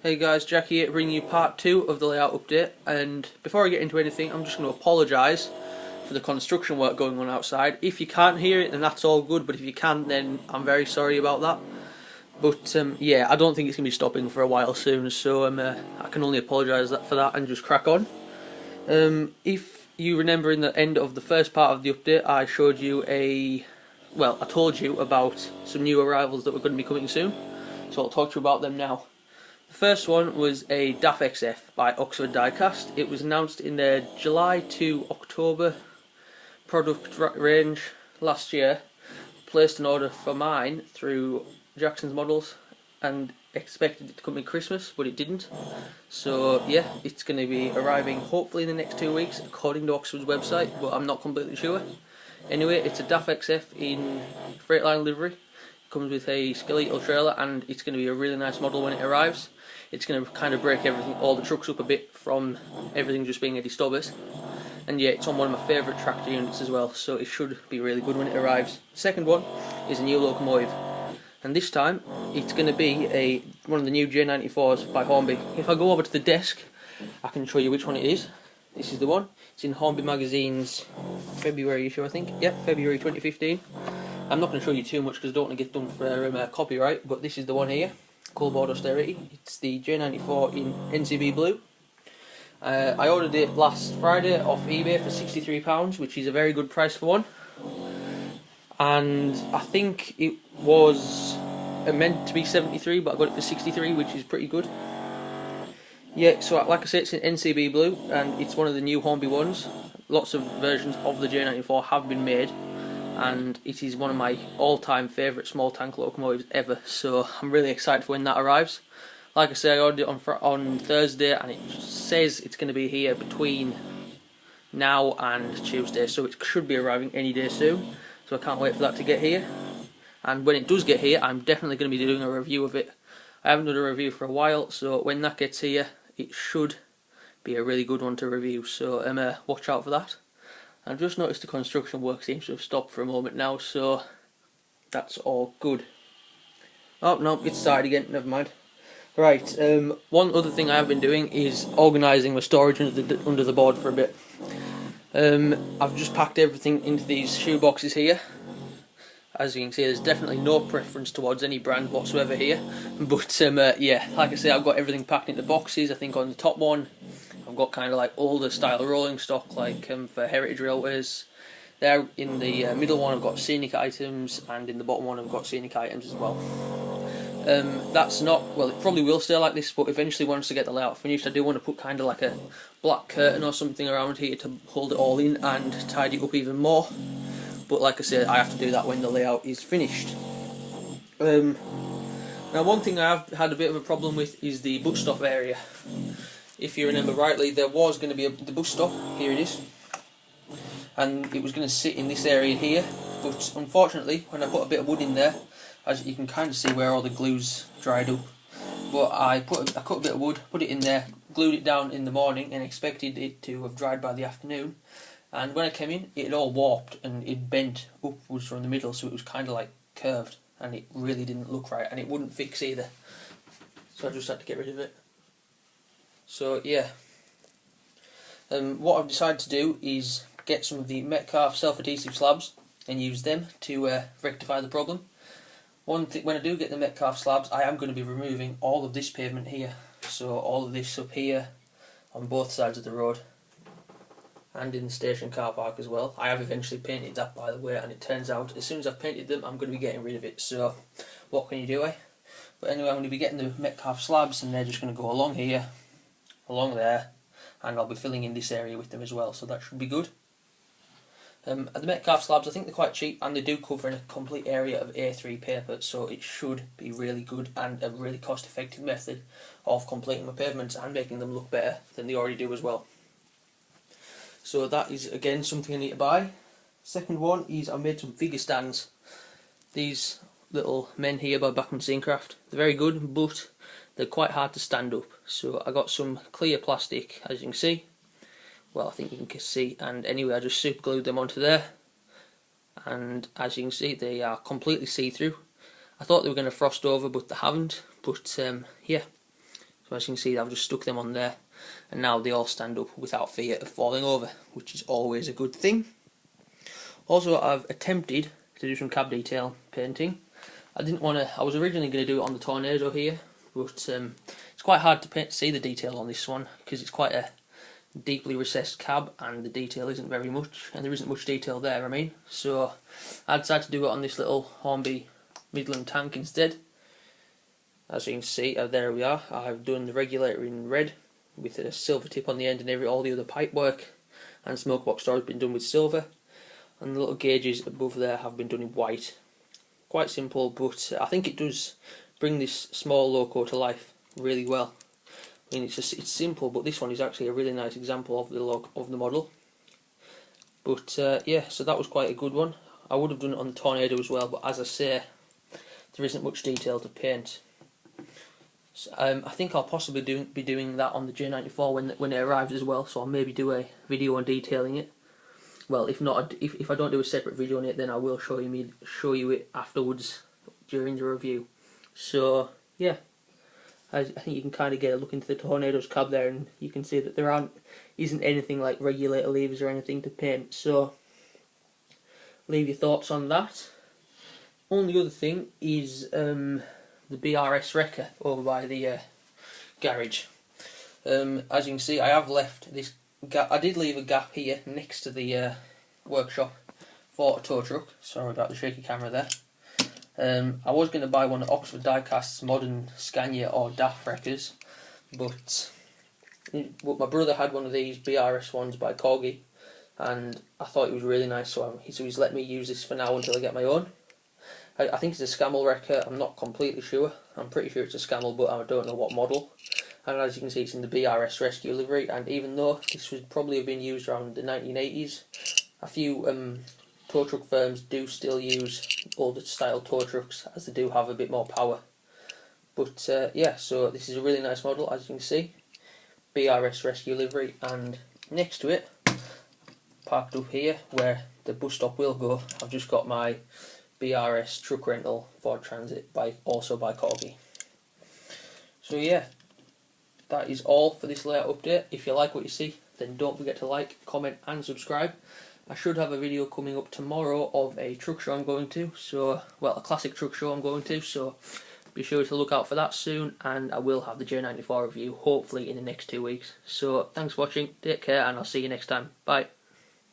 Hey guys, Jack here bringing you part 2 of the layout update, and before I get into anything I'm just going to apologise for the construction work going on outside. If you can't hear it then that's all good, but if you can then I'm very sorry about that. But yeah, I don't think it's going to be stopping for a while soon, so I can only apologise for that and just crack on. If you remember, in the end of the first part of the update I showed you I told you about some new arrivals that were going to be coming soon, so I'll talk to you about them now. The first one was a DAF XF by Oxford Diecast. It was announced in their July to October product range last year. Placed an order for mine through Jackson's Models and expected it to come in Christmas, but it didn't. So yeah, it's going to be arriving hopefully in the next 2 weeks according to Oxford's website, but I'm not completely sure. Anyway, it's a DAF XF in Freightliner livery. Comes with a skeletal trailer and it's going to be a really nice model when it arrives. It's going to kind of break all the trucks up a bit from everything just being Eddie Stobbers. And yeah, it's on one of my favourite tractor units as well, so it should be really good when it arrives. The second one is a new locomotive, and this time it's going to be one of the new J94s by Hornby. If I go over to the desk I can show you which one it is. This is the one. It's in Hornby Magazine's February issue, I think. Yep, February 2015. I'm not going to show you too much because I don't want to get done for copyright, but this is the one here. Coalboard austerity. It's the J94 in NCB blue. I ordered it last Friday off eBay for £63, which is a very good price for one. And I think it was meant to be 73, but I got it for 63, which is pretty good. Yeah, so like I said, it's in NCB blue, and it's one of the new Hornby ones. Lots of versions of the J94 have been made, and it is one of my all-time favourite small tank locomotives ever, so I'm really excited for when that arrives. Like I say, I ordered it on Thursday and it says it's going to be here between now and Tuesday, so it should be arriving any day soon, so I can't wait for that to get here. And when it does get here I'm definitely going to be doing a review of it. I haven't done a review for a while, so when that gets here it should be a really good one to review, so watch out for that. I've just noticed the construction work seems to have stopped for a moment now, so that's all good. Oh no, it's started again, never mind. Right, one other thing I have been doing is organising my storage under the board for a bit. I've just packed everything into these shoe boxes here. As you can see, there's definitely no preference towards any brand whatsoever here, but yeah, like I say, I've got everything packed into boxes. I think on the top one I've got kind of like older style rolling stock, like for heritage railways. There in the middle one I've got scenic items, and in the bottom one I've got scenic items as well. That's not, well, it probably will stay like this, but eventually once I get the layout finished I do want to put kind of like a black curtain or something around here to hold it all in and tidy it up even more. But like I said, I have to do that when the layout is finished. Now one thing I have had a bit of a problem with is the bus stop area. If you remember rightly, there was going to be the bus stop, here it is, and it was going to sit in this area here, but unfortunately when I put a bit of wood in there, as you can kind of see where all the glue's dried up, but I cut a bit of wood, put it in there, glued it down in the morning and expected it to have dried by the afternoon, and when I came in it all warped and it bent upwards from the middle, so it was kind of like curved and it really didn't look right and it wouldn't fix either, so I just had to get rid of it. So yeah, what I've decided to do is get some of the Metcalfe self-adhesive slabs and use them to rectify the problem. When I do get the Metcalfe slabs, I am going to be removing all of this pavement here, so all of this up here on both sides of the road and in the station car park as well. I have eventually painted that, by the way, and it turns out as soon as I've painted them I'm going to be getting rid of it, so what can you do, eh? But anyway, I'm going to be getting the Metcalfe slabs and they're just going to go along here, along there, and I'll be filling in this area with them as well, so that should be good. The Metcalfe slabs, I think they're quite cheap and they do cover a complete area of A3 paper, so it should be really good and a really cost effective method of completing my pavements and making them look better than they already do as well. So that is again something I need to buy. Second one is I made some figure stands. These little men here by Bachman Scencraft, they're very good, but they're quite hard to stand up, so I got some clear plastic, as you can see. Well, I think you can see, and anyway I just super glued them onto there, and as you can see they are completely see-through. I thought they were going to frost over, but they haven't, but yeah, So as you can see, I've just stuck them on there, and now they all stand up without fear of falling over, which is always a good thing. Also, I've attempted to do some cab detail painting. I was originally going to do it on the Tornado here, but it's quite hard to see the detail on this one because it's quite a deeply recessed cab and the detail isn't very much, and there isn't much detail there, I mean. So I decided to do it on this little Hornby Midland tank instead. As you can see, there we are. I've done the regulator in red with a silver tip on the end, and all the other pipe work and smoke box door has been done with silver, and the little gauges above there have been done in white. Quite simple, but I think it does bring this small loco to life really well. I mean, it's simple, but this one is actually a really nice example of the model. But yeah, so that was quite a good one. I would have done it on the Tornado as well, but as I say, there isn't much detail to paint. So, I think I'll possibly be doing that on the J94 when it arrives as well. So I'll maybe do a video on detailing it. Well, if not, if I don't do a separate video on it, then I will show you it afterwards during the review. So yeah, I think you can kind of get a look into the Tornado's cab there, and you can see that there isn't anything like regulator levers or anything to paint. So leave your thoughts on that. Only other thing is the BRS wrecker over by the garage. As you can see, I have left this gap. I did leave a gap here next to the workshop for a tow truck. Sorry about the shaky camera there. I was going to buy one of Oxford Diecast's modern Scania or DAF wreckers, but my brother had one of these BRS ones by Corgi, and I thought it was really nice, so he's let me use this for now until I get my own. I think it's a Scammell wrecker. I'm not completely sure. I'm pretty sure it's a Scammell, but I don't know what model. And as you can see, it's in the BRS rescue livery, and even though this would probably have been used around the 1980s, a few tow truck firms do still use older style tow trucks, as they do have a bit more power. But yeah, so this is a really nice model, as you can see. BRS rescue livery, and next to it, parked up here where the bus stop will go, I've just got my BRS truck rental Ford Transit also by Corgi. So yeah, that is all for this layout update. If you like what you see, then don't forget to like, comment and subscribe. I should have a video coming up tomorrow of a truck show I'm going to, a classic truck show I'm going to, so be sure to look out for that soon, and I will have the J94 review hopefully in the next 2 weeks. So thanks for watching, take care, and I'll see you next time. Bye.